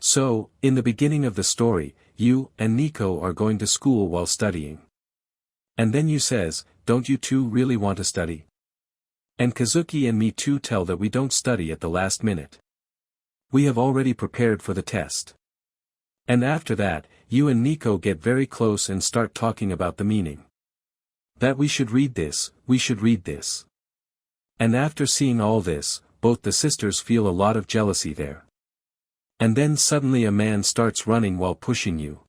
So, in the beginning of the story, you and Nico are going to school while studying. And then you says, don't you two really want to study? And Kazuki and me too tell that we don't study at the last minute. We have already prepared for the test. And after that, you and Nico get very close and start talking about the meaning. That we should read this, we should read this. And after seeing all this, both the sisters feel a lot of jealousy there. And then suddenly a man starts running while pushing you.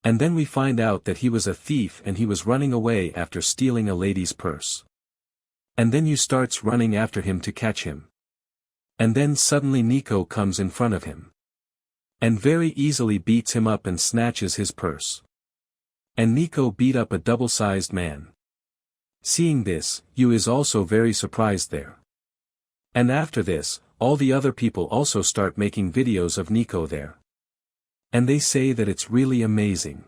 And then we find out that he was a thief and he was running away after stealing a lady's purse. And then you starts running after him to catch him. And then suddenly Nico comes in front of him. And very easily beats him up and snatches his purse. And Nico beat up a double-sized man. Seeing this, you is also very surprised there. And after this, all the other people also start making videos of Nico there. And they say that it's really amazing.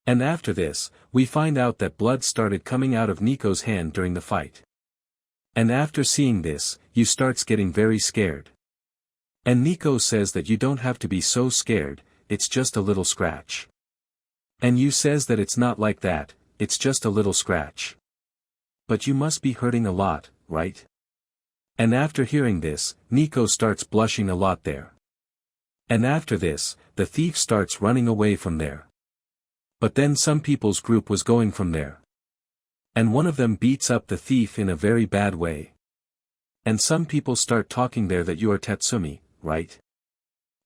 And after this, we find out that blood started coming out of Nico's hand during the fight. And after seeing this, you starts getting very scared. And Nico says that you don't have to be so scared, it's just a little scratch. And you says that it's not like that, it's just a little scratch. But you must be hurting a lot, right? And after hearing this, Nico starts blushing a lot there. And after this, the thief starts running away from there. But then some people's group was going from there. And one of them beats up the thief in a very bad way. And some people start talking there that you are Tatsumi, right?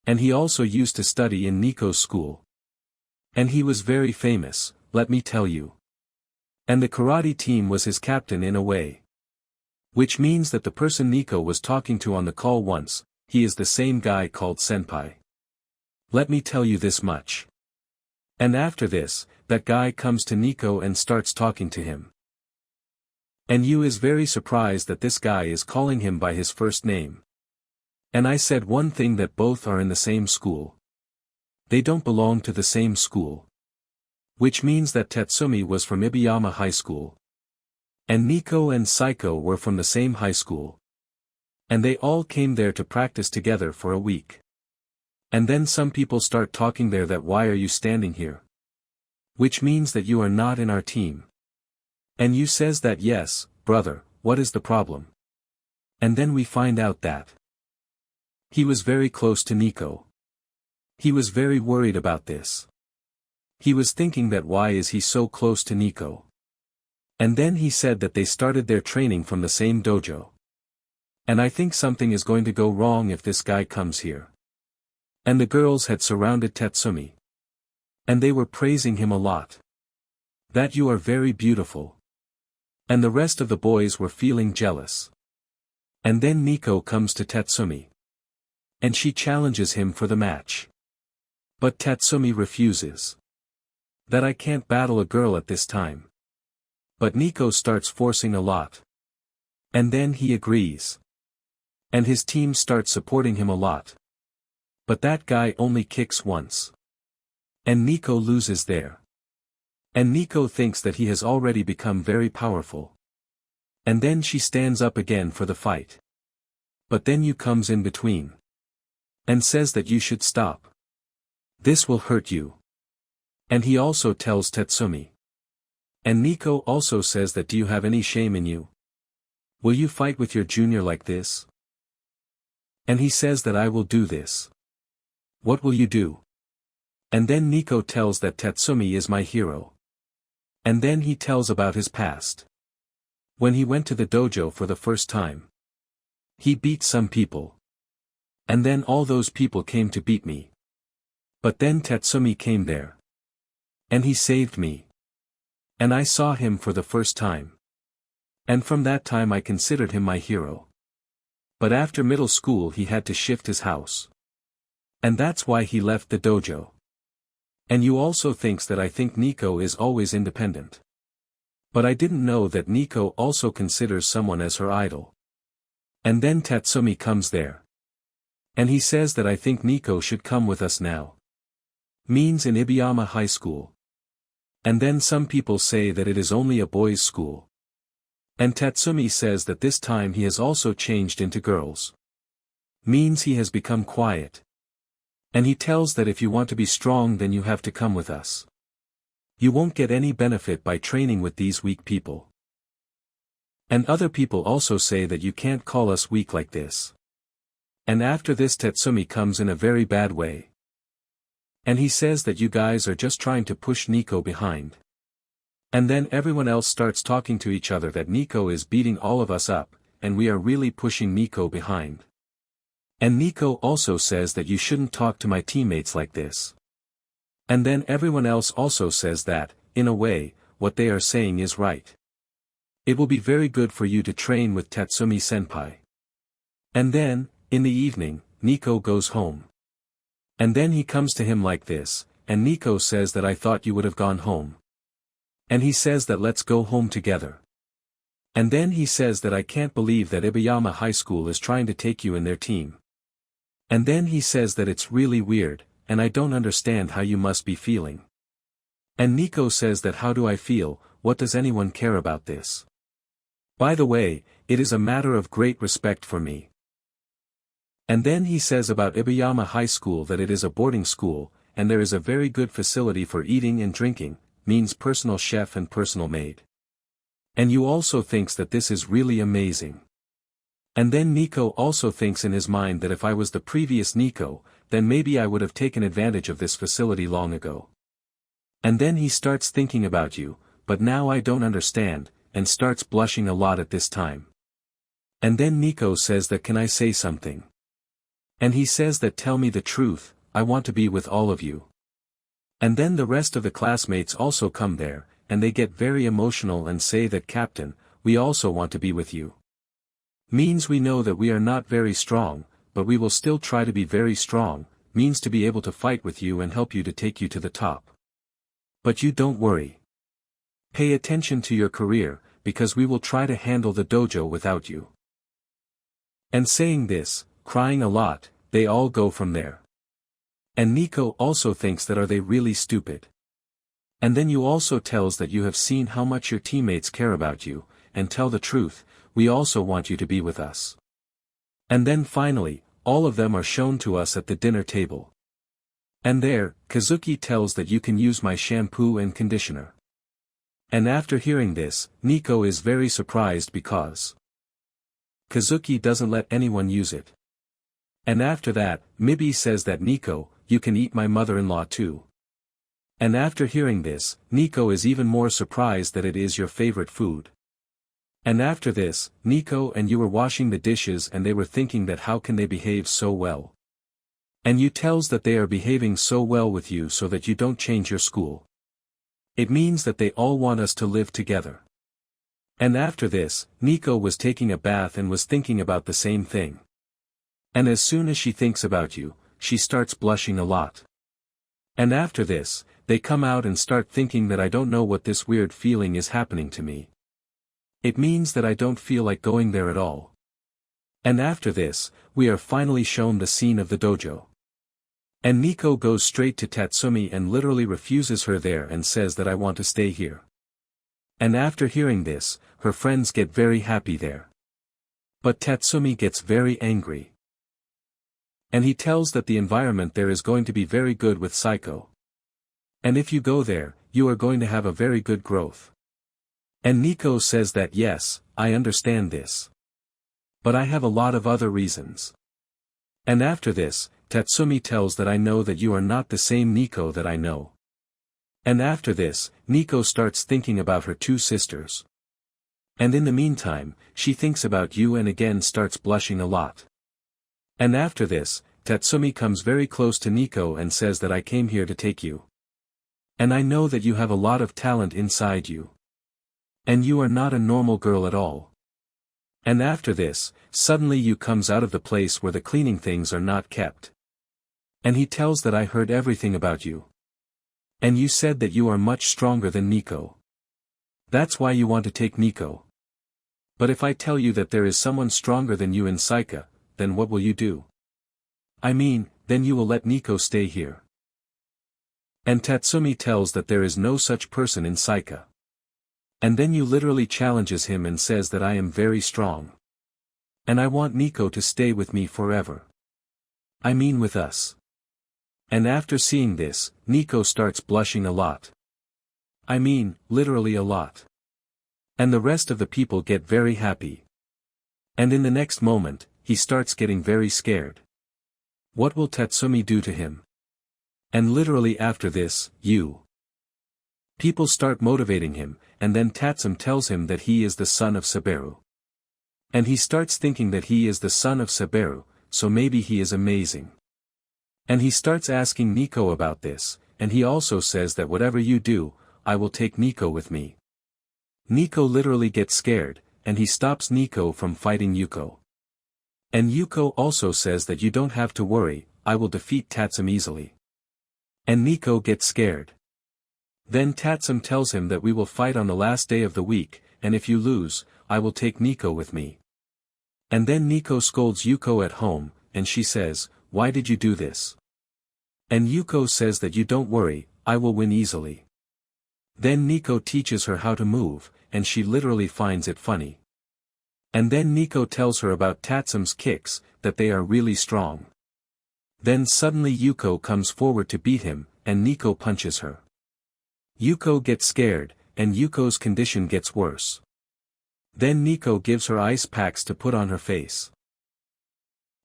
And he also used to study in Nico's school. And he was very famous, let me tell you. And the karate team was his captain in a way. Which means that the person Nico was talking to on the call once, he is the same guy called Senpai. Let me tell you this much. And after this, that guy comes to Nico and starts talking to him. And you is very surprised that this guy is calling him by his first name. And I said one thing, that both are in the same school. They don't belong to the same school. Which means that Tatsumi was from Ibiyama High School. And Nico and Saiko were from the same high school. And they all came there to practice together for a week. And then some people start talking there that why are you standing here? Which means that you are not in our team. And you says that yes, brother, what is the problem? And then we find out that he was very close to Nico. He was very worried about this. He was thinking that why is he so close to Nico? And then he said that they started their training from the same dojo. And I think something is going to go wrong if this guy comes here. And the girls had surrounded Tatsumi. And they were praising him a lot. That you are very beautiful. And the rest of the boys were feeling jealous. And then Nico comes to Tatsumi. And she challenges him for the match. But Tatsumi refuses. That I can't battle a girl at this time. But Nico starts forcing a lot. And then he agrees. And his team starts supporting him a lot. But that guy only kicks once. And Nico loses there. And Nico thinks that he has already become very powerful. And then she stands up again for the fight. But then you comes in between. And says that you should stop. This will hurt you. And he also tells Tatsumi. And Nico also says that do you have any shame in you? Will you fight with your junior like this? And he says that I will do this. What will you do? And then Nico tells that Tatsumi is my hero. And then he tells about his past. When he went to the dojo for the first time. He beat some people. And then all those people came to beat me. But then Tatsumi came there. And he saved me. And I saw him for the first time. And from that time I considered him my hero. But after middle school he had to shift his house. And that's why he left the dojo. And you also thinks that I think Nico is always independent. But I didn't know that Nico also considers someone as her idol. And then Tatsumi comes there. And he says that I think Nico should come with us now. Means in Ibiyama High School. And then some people say that it is only a boys' school. And Tatsumi says that this time he has also changed into girls. Means he has become quiet. And he tells that if you want to be strong then you have to come with us. You won't get any benefit by training with these weak people. And other people also say that you can't call us weak like this. And after this Tatsumi comes in a very bad way. And he says that you guys are just trying to push Nico behind. And then everyone else starts talking to each other that Nico is beating all of us up, and we are really pushing Nico behind. And Nico also says that you shouldn't talk to my teammates like this. And then everyone else also says that, in a way, what they are saying is right. It will be very good for you to train with Tatsumi senpai. And then, in the evening, Nico goes home. And then he comes to him like this, and Nico says that I thought you would have gone home. And he says that let's go home together. And then he says that I can't believe that Ibayama High School is trying to take you in their team. And then he says that it's really weird, and I don't understand how you must be feeling. And Nico says that how do I feel, what does anyone care about this? By the way, it is a matter of great respect for me. And then he says about Ibayama High School that it is a boarding school, and there is a very good facility for eating and drinking, means personal chef and personal maid. And you also thinks that this is really amazing. And then Nico also thinks in his mind that if I was the previous Nico, then maybe I would have taken advantage of this facility long ago. And then he starts thinking about you, but now I don't understand, and starts blushing a lot at this time. And then Nico says that can I say something? And he says that tell me the truth, I want to be with all of you. And then the rest of the classmates also come there, and they get very emotional and say that Captain, we also want to be with you. Means we know that we are not very strong, but we will still try to be very strong, means to be able to fight with you and help you to take you to the top. But you don't worry. Pay attention to your career, because we will try to handle the dojo without you. And saying this, crying a lot, they all go from there. And Nico also thinks that are they really stupid? And then you also tells that you have seen how much your teammates care about you, and tell the truth, we also want you to be with us. And then finally, all of them are shown to us at the dinner table. And there, Kazuki tells that you can use my shampoo and conditioner. And after hearing this, Nico is very surprised because Kazuki doesn't let anyone use it. And after that, Mibi says that Nico, you can eat my mother-in-law too. And after hearing this, Nico is even more surprised that it is your favorite food. And after this, Nico and you were washing the dishes and they were thinking that how can they behave so well. And you tells that they are behaving so well with you so that you don't change your school. It means that they all want us to live together. And after this, Nico was taking a bath and was thinking about the same thing. And as soon as she thinks about you, she starts blushing a lot. And after this, they come out and start thinking that I don't know what this weird feeling is happening to me. It means that I don't feel like going there at all. And after this, we are finally shown the scene of the dojo. And Nico goes straight to Tatsumi and literally refuses her there and says that I want to stay here. And after hearing this, her friends get very happy there. But Tatsumi gets very angry. And he tells that the environment there is going to be very good with Psycho. And if you go there, you are going to have a very good growth. And Nico says that yes, I understand this. But I have a lot of other reasons. And after this, Tatsumi tells that I know that you are not the same Nico that I know. And after this, Nico starts thinking about her two sisters. And in the meantime, she thinks about you and again starts blushing a lot. And after this, Tatsumi comes very close to Nico and says that I came here to take you. And I know that you have a lot of talent inside you. And you are not a normal girl at all. And after this, suddenly you comes out of the place where the cleaning things are not kept. And he tells that I heard everything about you. And you said that you are much stronger than Nico. That's why you want to take Nico. But if I tell you that there is someone stronger than you in Saika, then what will you do? I mean, then you will let Nico stay here. And Tatsumi tells that there is no such person in Saika. And then you literally challenges him and says that I am very strong. And I want Nico to stay with me forever. I mean with us. And after seeing this, Nico starts blushing a lot. I mean, literally a lot. And the rest of the people get very happy. And in the next moment, he starts getting very scared. What will Tatsumi do to him? And literally after this, people start motivating him, and then Tatsumi tells him that he is the son of Saberu. And he starts thinking that he is the son of Saberu, so maybe he is amazing. And he starts asking Nico about this, and he also says that whatever you do, I will take Nico with me. Nico literally gets scared, and he stops Nico from fighting Yuko. And Yuko also says that you don't have to worry, I will defeat Tatsumi easily. And Nico gets scared. Then Tatsumi tells him that we will fight on the last day of the week, and if you lose, I will take Nico with me. And then Nico scolds Yuko at home, and she says, why did you do this? And Yuko says that you don't worry, I will win easily. Then Nico teaches her how to move, and she literally finds it funny. And then Nico tells her about Tatsumi's kicks, that they are really strong. Then suddenly Yuko comes forward to beat him, and Nico punches her. Yuko gets scared, and Yuko's condition gets worse. Then Nico gives her ice packs to put on her face.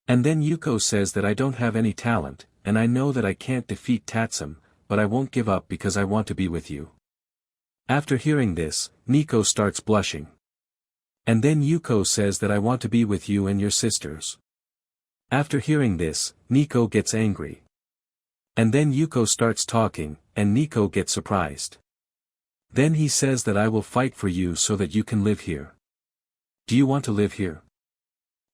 And then Yuko says that I don't have any talent, and I know that I can't defeat Tatsumi, but I won't give up because I want to be with you. After hearing this, Nico starts blushing. And then Yuko says that I want to be with you and your sisters. After hearing this, Nico gets angry. And then Yuko starts talking, and Nico gets surprised. Then he says that I will fight for you so that you can live here. Do you want to live here?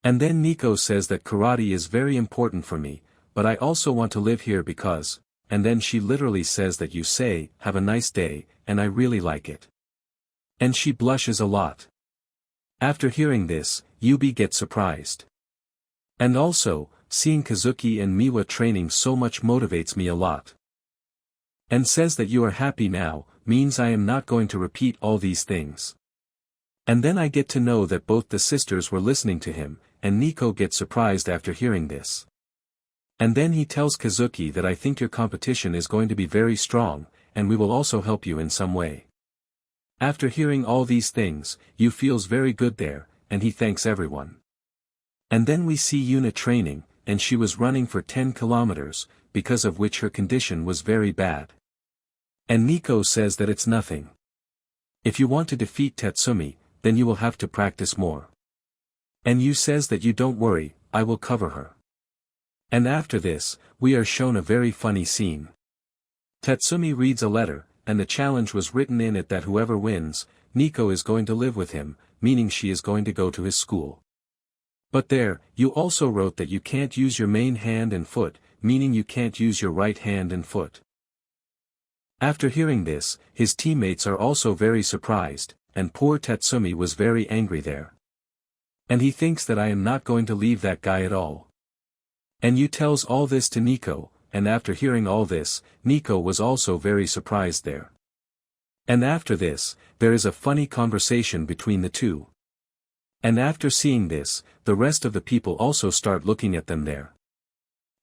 And then Nico says that karate is very important for me, but I also want to live here because, and then she literally says that you say, have a nice day, and I really like it. And she blushes a lot. After hearing this, Yubi gets surprised. And also, seeing Kazuki and Miwa training so much motivates me a lot. And says that you are happy now, means I am not going to repeat all these things. And then I get to know that both the sisters were listening to him, and Nico gets surprised after hearing this. And then he tells Kazuki that I think your competition is going to be very strong, and we will also help you in some way. After hearing all these things, Yu feels very good there, and he thanks everyone. And then we see Yuna training, and she was running for 10 kilometers, because of which her condition was very bad. And Nico says that it's nothing. If you want to defeat Tatsumi, then you will have to practice more. And Yu says that you don't worry, I will cover her. And after this, we are shown a very funny scene. Tatsumi reads a letter, and the challenge was written in it that whoever wins, Nico is going to live with him, meaning she is going to go to his school. But there, you also wrote that you can't use your main hand and foot, meaning you can't use your right hand and foot. After hearing this, his teammates are also very surprised, and poor Tatsumi was very angry there. And he thinks that I am not going to leave that guy at all. And Yu tells all this to Nico, and after hearing all this, Nico was also very surprised there. And after this, there is a funny conversation between the two. And after seeing this, the rest of the people also start looking at them there.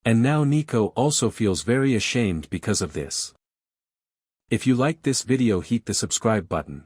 And now Nico also feels very ashamed because of this. If you liked this video, hit the subscribe button.